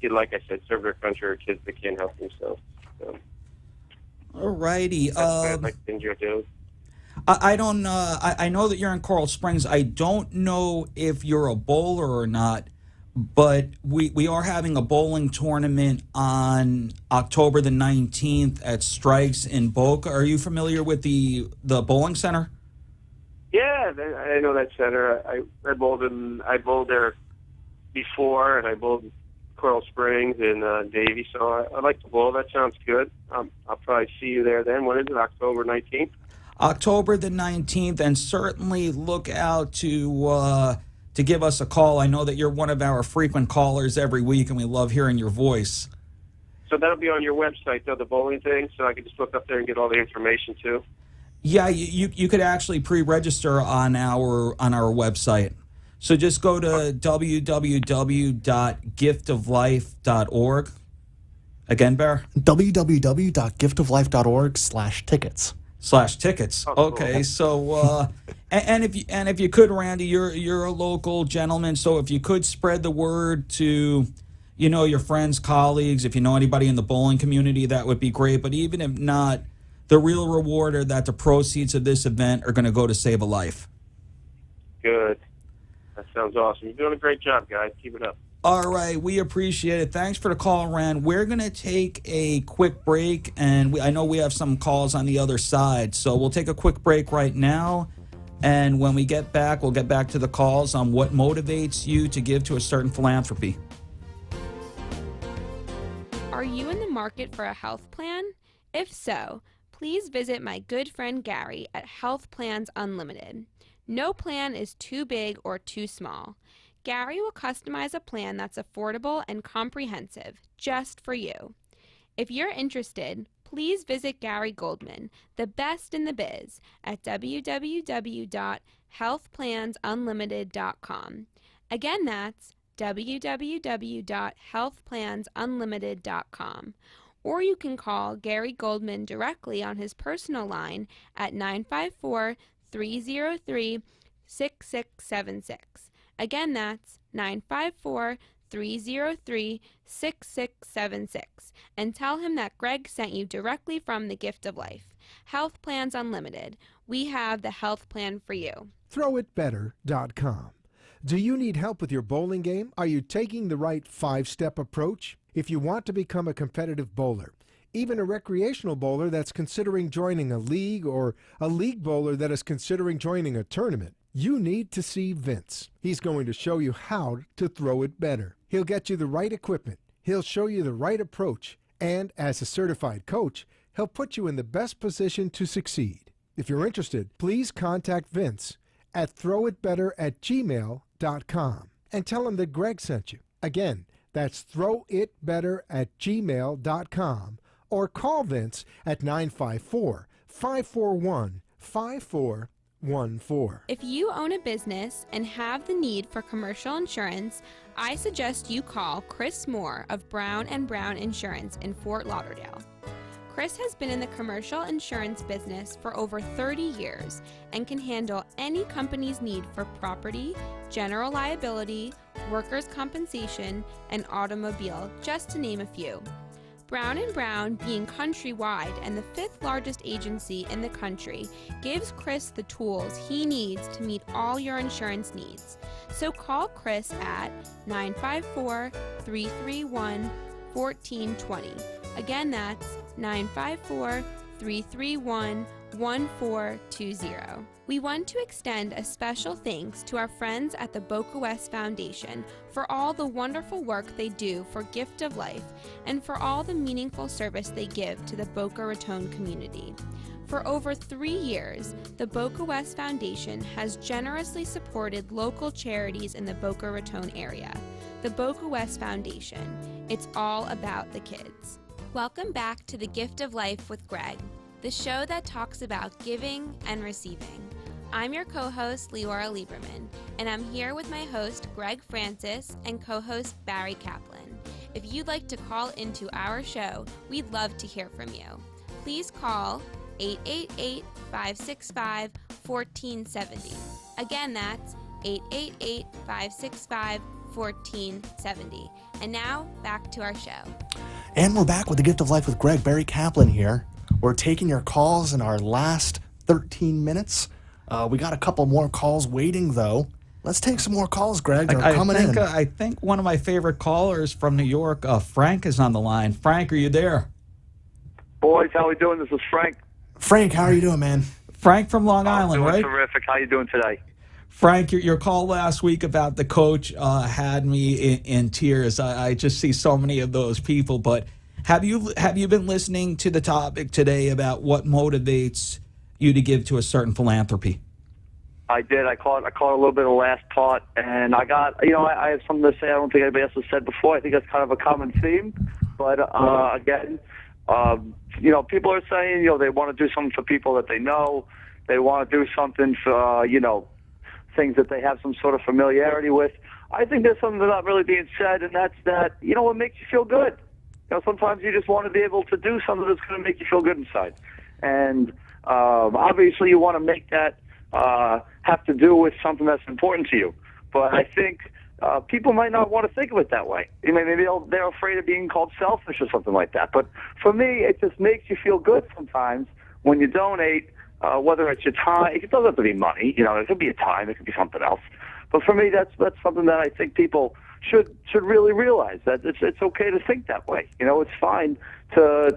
like I said, serve their country, or kids that can't help themselves. So, all righty. That's like things you're doing. I don't. I know that you're in Coral Springs. I don't know if you're a bowler or not, but we are having a bowling tournament on October the 19th at Strikes in Boca. Are you familiar with the bowling center? Yeah, I know that center. I bowled there before, and I bowled Coral Springs and Davie, so I like to bowl. That sounds good. I'll probably see you there then. When is it, October 19th? October the 19th, and certainly look out to give us a call. I know that you're one of our frequent callers every week, and we love hearing your voice. So that'll be on your website, though, the bowling thing, so I can just look up there and get all the information, too? Yeah, you could actually pre-register on our website. So just go to www.giftoflife.org. Again, Bear? www.giftoflife.org/tickets. /tickets. Okay, so and if you could, Randy, you're a local gentleman, so if you could spread the word to you know, your friends, colleagues, if you know anybody in the bowling community, that would be great. But even if not, the real reward are that the proceeds of this event are going to go to save a life. Good. That sounds awesome. You're doing a great job, guys. Keep it up. All right, we appreciate it. Thanks for the call, Ran. We're going to take a quick break, and I know we have some calls on the other side, so we'll take a quick break right now, and when we get back, we'll get back to the calls on what motivates you to give to a certain philanthropy. Are you in the market for a health plan? If so, please visit my good friend Gary at Health Plans Unlimited. No plan is too big or too small. Gary will customize a plan that's affordable and comprehensive, just for you. If you're interested, please visit Gary Goldman, the best in the biz, at www.healthplansunlimited.com. Again, that's www.healthplansunlimited.com. Or you can call Gary Goldman directly on his personal line at 954-303-6676. Again, that's 954-303-6676. And tell him that Gregg sent you directly from the Gift of Life. Health Plans Unlimited. We have the health plan for you. ThrowItBetter.com. Do you need help with your bowling game? Are you taking the right 5-step approach? If you want to become a competitive bowler, even a recreational bowler that's considering joining a league, or a league bowler that is considering joining a tournament, you need to see Vince. He's going to show you how to throw it better. He'll get you the right equipment. He'll show you the right approach. And as a certified coach, he'll put you in the best position to succeed. If you're interested, please contact Vince at throwitbetter@gmail.com and tell him that Gregg sent you. Again, that's throwitbetter@gmail.com, or call Vince at 954-541-5414. If you own a business and have the need for commercial insurance, I suggest you call Chris Moore of Brown & Brown Insurance in Fort Lauderdale. Chris has been in the commercial insurance business for over 30 years and can handle any company's need for property, general liability, workers' compensation, and automobile, just to name a few. Brown & Brown, being countrywide and the 5th largest agency in the country, gives Chris the tools he needs to meet all your insurance needs. So call Chris at 954-331-1420. Again, that's 954-331-1420. We want to extend a special thanks to our friends at the Boca West Foundation for all the wonderful work they do for Gift of Life and for all the meaningful service they give to the Boca Raton community. For over 3 years, the Boca West Foundation has generously supported local charities in the Boca Raton area. The Boca West Foundation. It's all about the kids. Welcome back to the Gift of Life with Gregg, the show that talks about giving and receiving. I'm your co-host, Leora Lieberman, and I'm here with my host, Gregg Francis, and co-host, Barry Kaplan. If you'd like to call into our show, we'd love to hear from you. Please call 888-565-1470. Again, that's 888-565-1470. And now, back to our show. And we're back with the Gift of Life with Gregg. Barry Kaplan here. We're taking your calls in our last 13 minutes. We got a couple more calls waiting, though. Let's take some more calls, Gregg. They're coming in. I think one of my favorite callers from New York, Frank, is on the line. Frank, are you there? Boys, how are we doing? This is Frank. Frank, how are you doing, man? Frank from Long Island, right? Terrific. How are you doing today? Frank, your call last week about the coach had me in tears. I just see so many of those people. But have you been listening to the topic today about what motivates you to give to a certain philanthropy? I did. I caught a little bit of the last part, and I got, I have something to say I don't think anybody else has said before. I think that's kind of a common theme. But again, people are saying, they want to do something for people that they know. They want to do something for, things that they have some sort of familiarity with. I think there's something that's not really being said, and that's that, what makes you feel good. Sometimes you just want to be able to do something that's going to make you feel good inside. And obviously you want to make that have to do with something that's important to you. But I think people might not want to think of it that way. You know, maybe they're afraid of being called selfish or something like that. But for me, it just makes you feel good sometimes when you donate, whether it's your time. It doesn't have to be money. You know, it could be your time. It could be something else. But for me, that's something that I think people should really realize, that it's okay to think that way. You know, it's fine to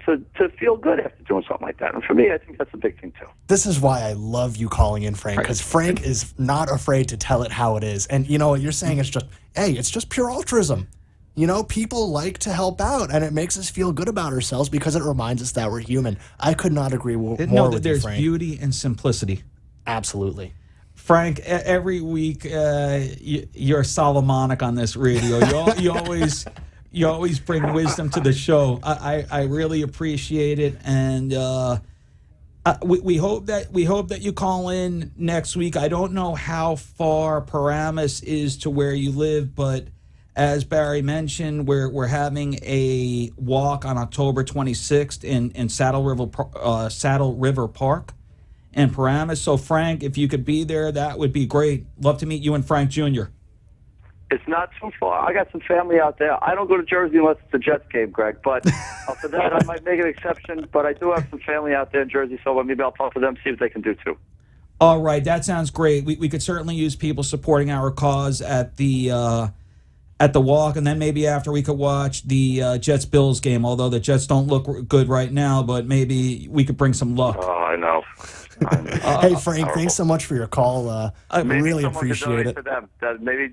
feel good after doing something like that. And for me, I think that's a big thing too. This is why I love you calling in, Frank, because Frank is not afraid to tell it how it is. And you know what you're saying is just, hey, it's just pure altruism. You know, people like to help out, and it makes us feel good about ourselves because it reminds us that we're human. I could not agree more with you, there's Frank. beauty and simplicity. Absolutely. Frank, every week you're Solomonic on this radio. You always bring wisdom to the show. I really appreciate it, and we hope that you call in next week. I don't know how far Paramus is to where you live, but as Barry mentioned, we're having a walk on October 26th in Saddle River Park in Paramus. So, Frank, if you could be there, that would be great. Love to meet you and Frank Jr. It's not too far. I got some family out there. I don't go to Jersey unless it's a Jets game, Greg. But for that, I might make an exception. But I do have some family out there in Jersey, so maybe I'll talk to them, see what they can do too. All right, that sounds great. We could certainly use people supporting our cause at the walk, and then maybe after we could watch the Jets-Bills game, although the Jets don't look good right now, but maybe we could bring some luck. Oh, I know. Hey, Frank, thanks so much for your call. I really appreciate it. To them. Maybe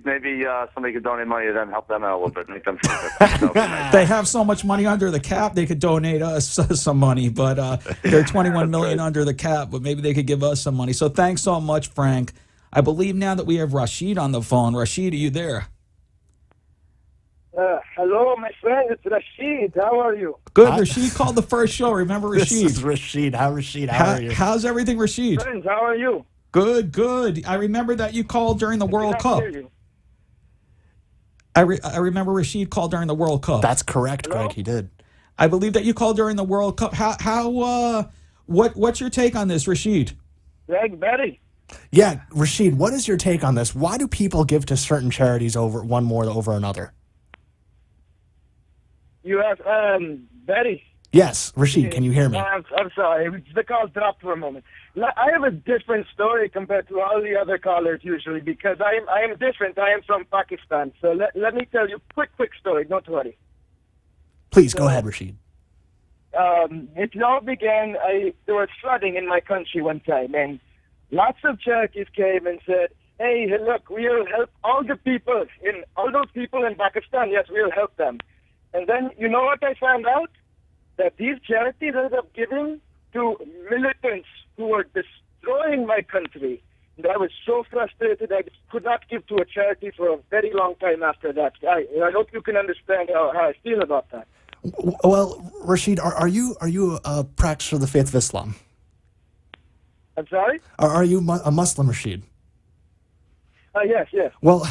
somebody could donate money to them, help them out a little bit, make them feel good. They have so much money under the cap, they could donate us some money, but they're $21 million under the cap, but maybe they could give us some money. So thanks so much, Frank. I believe now that we have Rashid on the phone. Rashid, are you there? Hello, my friend. It's Rashid. How are you? Good. Rashid called the first show. Remember Rashid? This is Rashid. How are you? How's everything, Rashid? Friends, how are you? Good. I remember that you called during the World Cup. I remember Rashid called during the World Cup. That's correct, Greg. He did. I believe that you called during the World Cup. What's your take on this, Rashid? Greg, Betty. Yeah, Rashid, what is your take on this? Why do people give to certain charities over another? You have Betty. Yes, Rashid, can you hear me? I'm sorry. The call dropped for a moment. I have a different story compared to all the other callers usually because I am different. I am from Pakistan. So let me tell you a quick story. Don't worry. Please, go ahead, Rashid. It all began, there was flooding in my country one time, and lots of charities came and said, hey, look, we'll help all those people in Pakistan. Yes, we'll help them. And then, you know what I found out? That these charities ended up giving to militants who were destroying my country. And I was so frustrated I could not give to a charity for a very long time after that. I hope you can understand how I feel about that. Well, Rashid, are you a practitioner of the faith of Islam? I'm sorry? Are you a Muslim, Rashid? Yes. Well,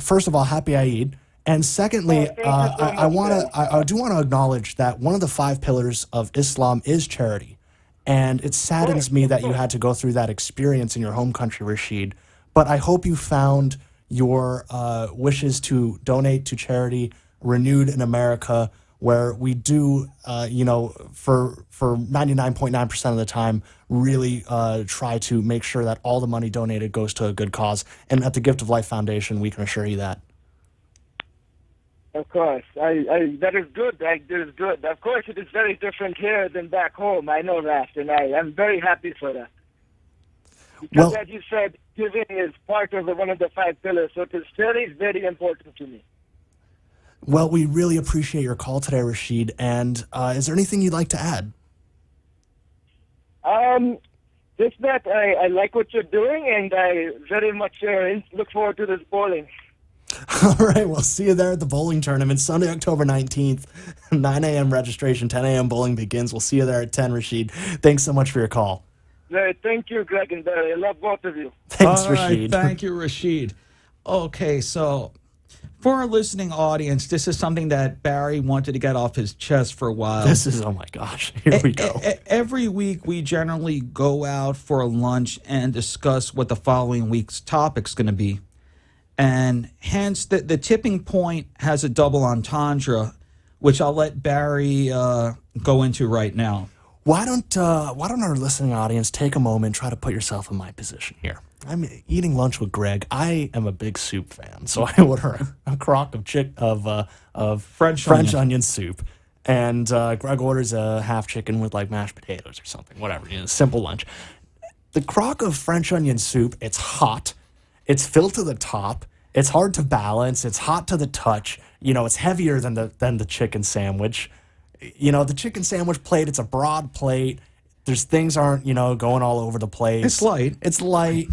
first of all, happy Eid. And secondly, I do want to acknowledge that one of the 5 pillars of Islam is charity. And it saddens me that you had to go through that experience in your home country, Rashid. But I hope you found your wishes to donate to charity renewed in America, where we do, for 99.9% of the time, really try to make sure that all the money donated goes to a good cause. And at the Gift of Life Foundation, we can assure you that. Of course. That is good. That is good. Of course, it is very different here than back home. I know that, and I'm very happy for that. Because, as you said, giving is part of one of the 5 pillars, so it is very important to me. Well, we really appreciate your call today, Rashid. And is there anything you'd like to add? Just that I like what you're doing, and I very much look forward to this bowling. All right, we'll see you there at the bowling tournament, Sunday, October 19th, 9 a.m. registration, 10 a.m. bowling begins. We'll see you there at 10, Rashid. Thanks so much for your call. Thank you, Greg and Barry. I love both of you. Thanks, All right, Rashid. Thank you, Rashid. Okay, so for our listening audience, this is something that Barry wanted to get off his chest for a while. Oh my gosh, here we go. Every week, we generally go out for a lunch and discuss what the following week's topic's going to be. And hence, the tipping point has a double entendre, which I'll let Barry go into right now. Why don't our listening audience take a moment and try to put yourself in my position here? I'm eating lunch with Gregg. I am a big soup fan, so I order a crock of French onion soup, and Gregg orders a half chicken with like mashed potatoes or something, whatever. Simple lunch. The crock of French onion soup, it's hot, it's filled to the top, it's hard to balance, it's hot to the touch. It's heavier than the chicken sandwich. The chicken sandwich plate, it's a broad plate. There's things aren't, going all over the place. It's light.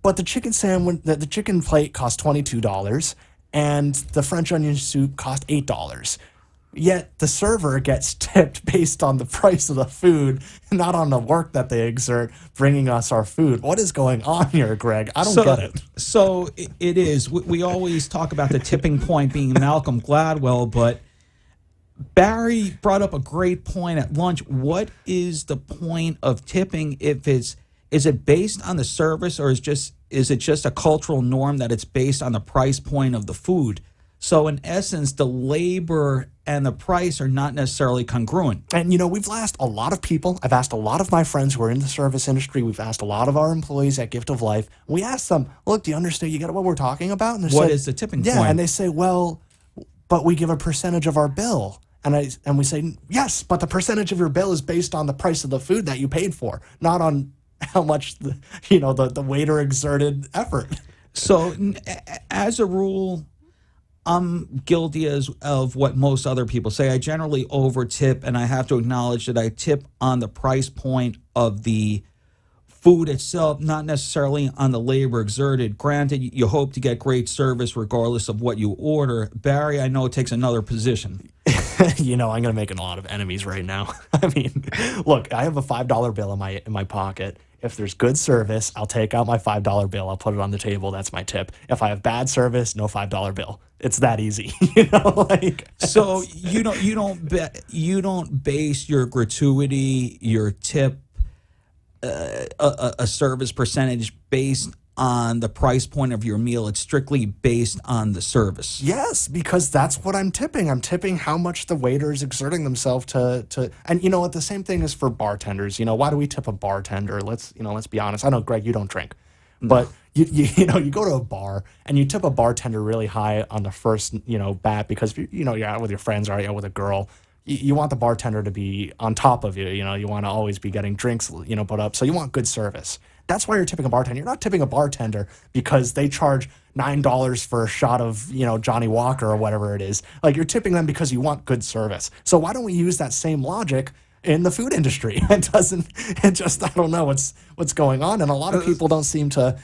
But the chicken sandwich, the chicken plate costs $22, and the French onion soup cost $8. Yet the server gets tipped based on the price of the food, not on the work that they exert bringing us our food. What is going on here, Gregg? I don't get it. So it is. We always talk about the tipping point being Malcolm Gladwell, but Barry brought up a great point at lunch. What is the point of tipping? Is it based on the service, or is it just a cultural norm that it's based on the price point of the food? So in essence, the labor and the price are not necessarily congruent. And we've asked a lot of people. I've asked a lot of my friends who are in the service industry. We've asked a lot of our employees at Gift of Life. We asked them, look, do you understand? You get what we're talking about? And what is the tipping point? Yeah, and they say, well, but we give a percentage of our bill. And we say, yes, but the percentage of your bill is based on the price of the food that you paid for, not on how much the waiter exerted effort. So as a rule, I'm guilty of what most other people say. I generally over tip, and I have to acknowledge that I tip on the price point of the food itself, not necessarily on the labor exerted. Granted, you hope to get great service regardless of what you order. Barry, I know, takes another position. I'm going to make a lot of enemies right now. I mean, look, I have a $5 bill in my pocket. If there's good service, I'll take out my $5 bill. I'll put it on the table. That's my tip. If I have bad service, no $5 bill. It's that easy. So you don't base your gratuity, your tip, a service percentage based on the price point of your meal. It's strictly based on the service. Yes, because that's what I'm tipping. I'm tipping how much the waiter is exerting themselves to and what, the same thing is for bartenders. Why do we tip a bartender? Let's be honest. I know, Gregg, you don't drink. But you go to a bar and you tip a bartender really high on the first, bat because you're out with your friends or you're out with a girl. You want the bartender to be on top of you. You want to always be getting drinks, put up. So you want good service. That's why you're tipping a bartender. You're not tipping a bartender because they charge $9 for a shot of, Johnny Walker or whatever it is. Like, you're tipping them because you want good service. So why don't we use that same logic in the food industry? I don't know what's going on. And a lot of people don't seem to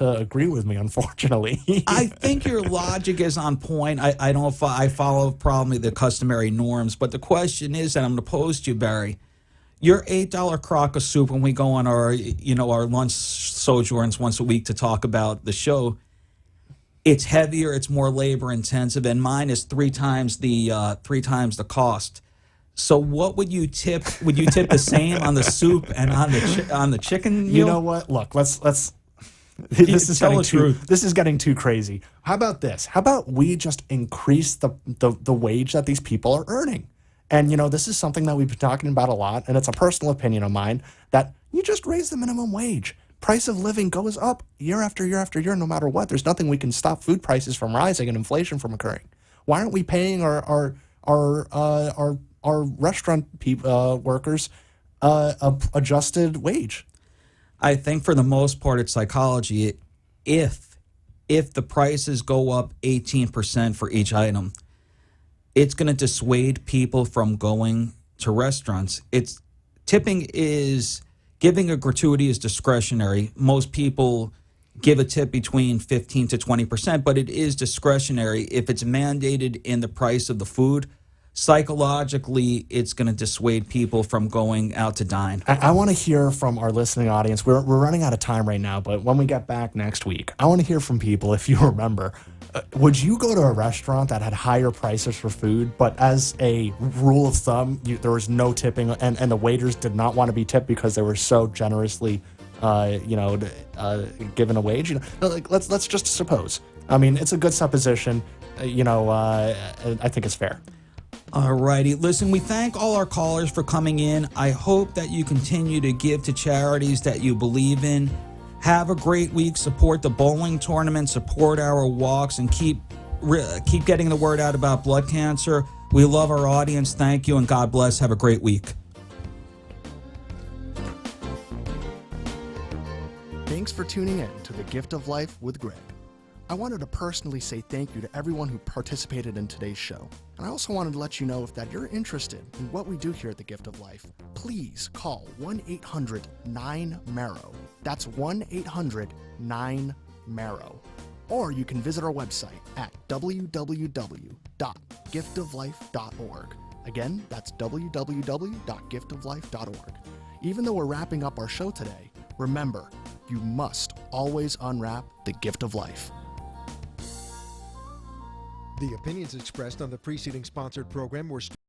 agree with me, unfortunately. I think your logic is on point. I follow probably the customary norms, but the question is that I'm going to pose to you, Barry. Your $8 crock of soup when we go on our lunch sojourns once a week to talk about the show, it's heavier, it's more labor intensive, and mine is three times the cost. So what would you tip? Would you tip the same on the soup and on the chicken meal? You know what? Look, let's. This is getting too crazy. How about this? How about we just increase the wage that these people are earning? And, this is something that we've been talking about a lot, and it's a personal opinion of mine, that you just raise the minimum wage. Price of living goes up year after year after year, no matter what. There's nothing we can stop food prices from rising and inflation from occurring. Why aren't we paying our restaurant workers adjusted wage? I think for the most part, it's psychology. If the prices go up 18% for each item, it's going to dissuade people from going to restaurants. Tipping is, giving a gratuity is discretionary. Most people give a tip between 15 to 20%, but it is discretionary. If it's mandated in the price of the food, psychologically, it's going to dissuade people from going out to dine. I want to hear from our listening audience. We're running out of time right now, but when we get back next week, I want to hear from people, if you remember. Would you go to a restaurant that had higher prices for food, but as a rule of thumb, there was no tipping, and the waiters did not want to be tipped because they were so generously given a wage? Let's just suppose I mean, it's a good supposition. I think it's fair. Alrighty. Listen, we thank all our callers for coming in. I hope that you continue to give to charities that you believe in. Have a great week. Support the bowling tournament. Support our walks, and keep getting the word out about blood cancer. We love our audience. Thank you, and God bless. Have a great week. Thanks for tuning in to The Gift of Life with Gregg. I wanted to personally say thank you to everyone who participated in today's show. And I also wanted to let you know that you're interested in what we do here at The Gift of Life, please call 1-800-9-MARROW. That's 1-800-9-MARROW. Or you can visit our website at www.giftoflife.org. Again, that's www.giftoflife.org. Even though we're wrapping up our show today, remember, you must always unwrap the gift of life. The opinions expressed on the preceding sponsored program were